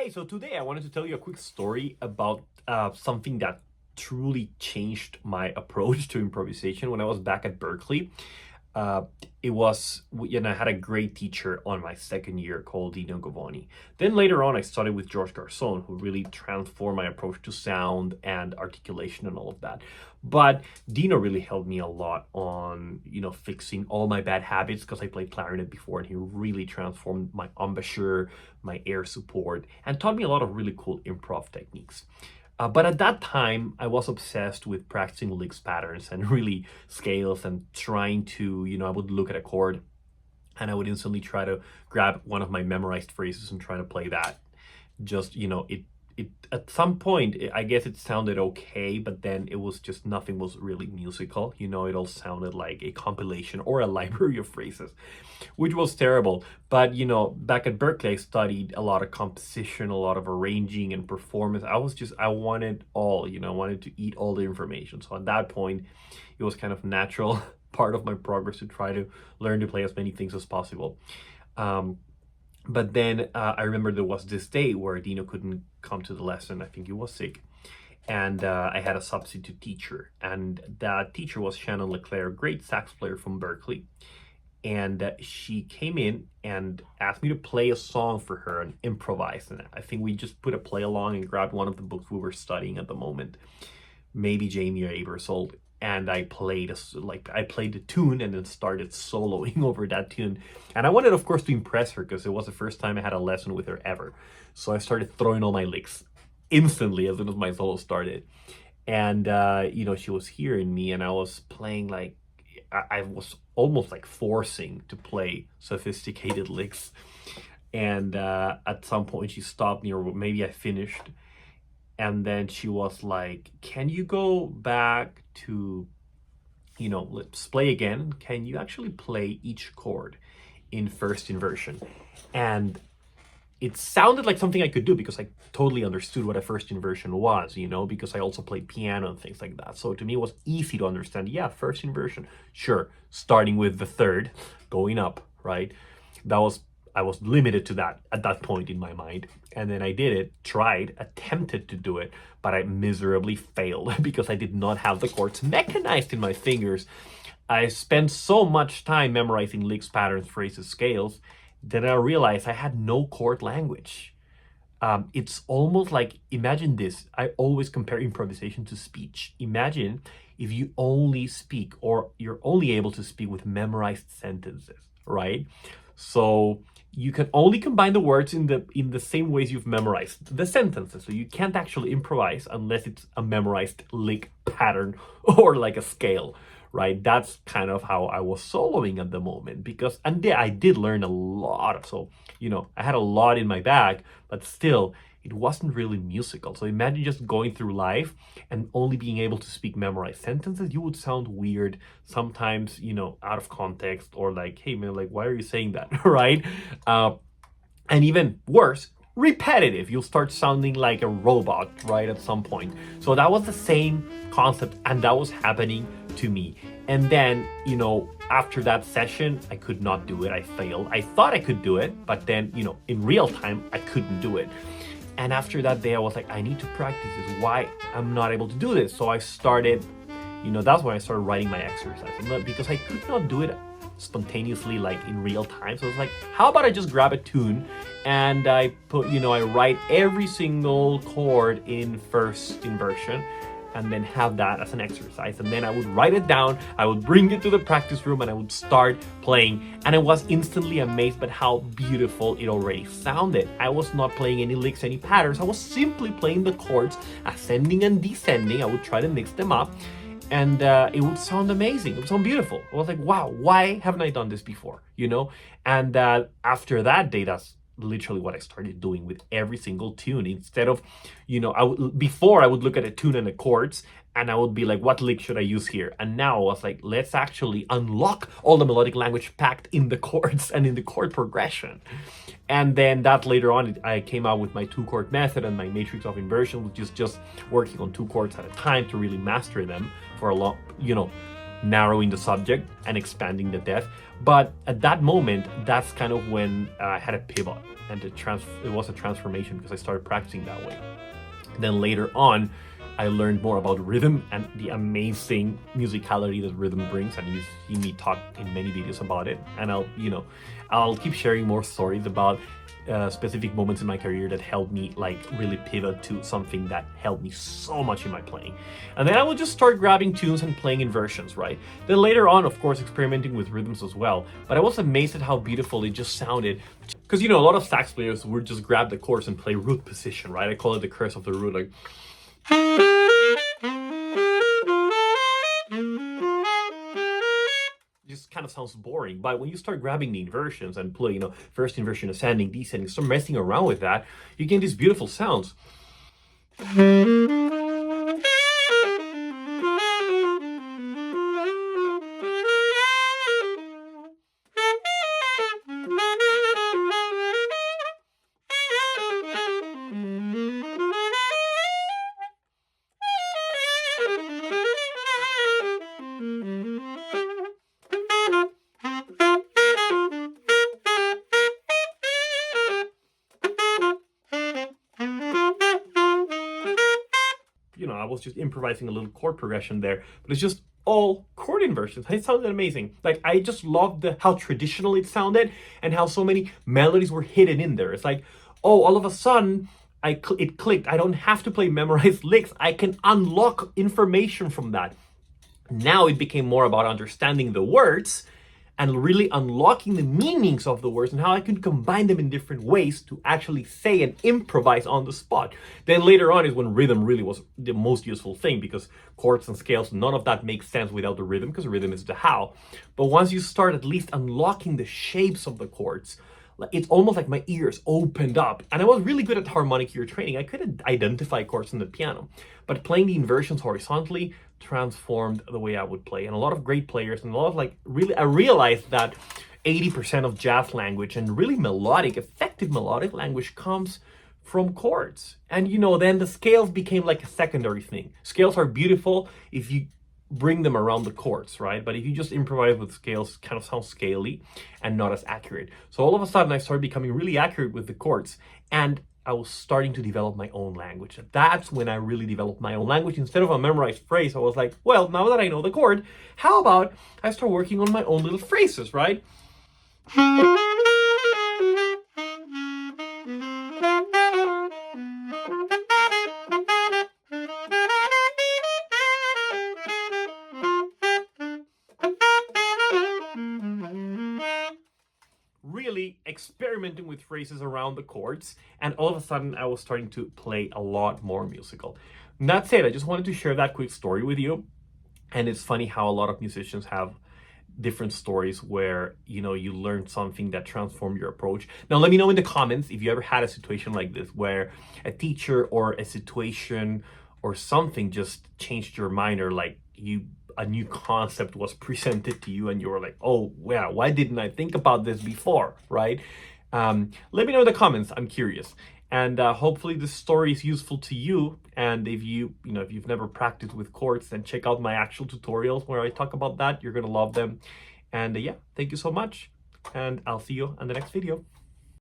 Hey, so today I wanted to tell you a quick story about something that truly changed my approach to improvisation when I was back at Berklee. Uh, I had a great teacher on my second year called Dino Govoni. Then later on, I studied with George Garçon, who really transformed my approach to sound and articulation and all of that. But Dino really helped me a lot on, fixing all my bad habits because I played clarinet before, and he really transformed my embouchure, my air support, and taught me a lot of really cool improv techniques. But at that time, I was obsessed with practicing licks patterns and really scales and trying to, I would look at a chord and I would instantly try to grab one of my memorized phrases and try to play that. Just, it at some point, I guess it sounded okay, but then it was just nothing was really musical. It all sounded like a compilation or a library of phrases, which was terrible. But back at Berklee, I studied a lot of composition, a lot of arranging and performance. I wanted all, I wanted to eat all the information. So at that point, it was kind of natural part of my progress to try to learn to play as many things as possible. But then I remember there was this day where Dino couldn't come to the lesson. I think he was sick. And I had a substitute teacher. And that teacher was Shannon Leclerc, great sax player from Berklee. And she came in and asked me to play a song for her and improvise. And I think we just put a play along and grabbed one of the books we were studying at the moment, maybe Jamie or Abersold. And I played the tune and then started soloing over that tune. And I wanted, of course, to impress her because it was the first time I had a lesson with her ever. So I started throwing all my licks instantly as soon as my solo started. And, she was hearing me and I was playing like, I was almost like forcing to play sophisticated licks. And at some point she stopped me, or maybe I finished. And then she was like, can you go back to, let's play again. Can you actually play each chord in first inversion? And it sounded like something I could do because I totally understood what a first inversion was, because I also played piano and things like that. So to me, it was easy to understand. Yeah, first inversion. Sure, starting with the third, going up, right? I was limited to that at that point in my mind. And then I did it, tried, attempted to do it, but I miserably failed because I did not have the chords mechanized in my fingers. I spent so much time memorizing licks, patterns, phrases, scales, that I realized I had no chord language. It's almost like, imagine this. I always compare improvisation to speech. Imagine if you only speak, or you're only able to speak with memorized sentences, right? So you can only combine the words in the same ways you've memorized the sentences. So you can't actually improvise unless it's a memorized lick pattern or like a scale, right? That's kind of how I was soloing at the moment I did learn a lot. So, I had a lot in my bag, but still it wasn't really musical. So imagine just going through life and only being able to speak memorized sentences. You would sound weird sometimes, out of context, or like, hey man, like, why are you saying that? Right? And even worse, repetitive. You'll start sounding like a robot, right, at some point. So that was the same concept, and that was happening to me. And then, after that session, I could not do it. I failed. I thought I could do it, but then, in real time, I couldn't do it. And after that day, I was like, I need to practice this. Why I'm not able to do this? So I started, that's when I started writing my exercises, because I could not do it spontaneously, like in real time. So I was like, how about I just grab a tune and I write every single chord in first inversion, and then have that as an exercise. And then I would write it down, I would bring it to the practice room, and I would start playing. And I was instantly amazed by how beautiful it already sounded. I was not playing any licks, any patterns. I was simply playing the chords, ascending and descending. I would try to mix them up, and it would sound amazing. It would sound beautiful. I was like, wow, why haven't I done this before? And after that day, that's literally what I started doing with every single tune. Instead of, before I would look at a tune and the chords and I would be like, what lick should I use here? And now I was like, let's actually unlock all the melodic language packed in the chords and in the chord progression. And then that later on, I came out with my 2-chord method and my matrix of inversion, which is just working on 2 chords at a time to really master them for a long, narrowing the subject and expanding the depth. But at that moment, that's kind of when I had a pivot. and it was a transformation because I started practicing that way. Then later on, I learned more about rhythm and the amazing musicality that rhythm brings, and you see me talk in many videos about it. And I'll keep sharing more stories about specific moments in my career that helped me like really pivot to something that helped me so much in my playing. And then I will just start grabbing tunes and playing inversions, right? Then later on, of course, experimenting with rhythms as well. But I was amazed at how beautiful it just sounded. Because, a lot of sax players would just grab the chords and play root position, right? I call it the curse of the root, like... Just kind of sounds boring. But when you start grabbing the inversions and play, first inversion, ascending, descending, start messing around with that, you get these beautiful sounds. I was just improvising a little chord progression there, but it's just all chord inversions. It sounded amazing. Like, I just loved how traditional it sounded and how so many melodies were hidden in there. It's like, oh, all of a sudden, it clicked. I don't have to play memorized licks. I can unlock information from that. Now it became more about understanding the words and really unlocking the meanings of the words and how I could combine them in different ways to actually say and improvise on the spot. Then later on is when rhythm really was the most useful thing, because chords and scales, none of that makes sense without the rhythm, because rhythm is the how. But once you start at least unlocking the shapes of the chords, it's almost like my ears opened up. And I was really good at harmonic ear training. I couldn't identify chords on the piano, but playing the inversions horizontally transformed the way I would play. And a lot of great players, and a lot of I realized that 80% of jazz language and really effective melodic language comes from chords. And then the scales became like a secondary thing. Scales are beautiful if you bring them around the chords, right? But if you just improvise with scales, it kind of sounds scaly and not as accurate. So all of a sudden I started becoming really accurate with the chords, and I was starting to develop my own language. That's when I really developed my own language. Instead of a memorized phrase, I was like, well, now that I know the chord, how about I start working on my own little phrases, right? Really experimenting with phrases around the chords, and all of a sudden I was starting to play a lot more musical. And that's it. I just wanted to share that quick story with you. And it's funny how a lot of musicians have different stories where you learn something that transformed your approach. Now let me know in the comments if you ever had a situation like this where a teacher or a situation or something just changed your mind, or like a new concept was presented to you and you were like, oh wow, why didn't I think about this before, right? Let me know in the comments. I'm curious. And hopefully this story is useful to you. And if you've never practiced with chords, then check out my actual tutorials where I talk about that. You're gonna love them. And yeah, thank you so much. And I'll see you on the next video.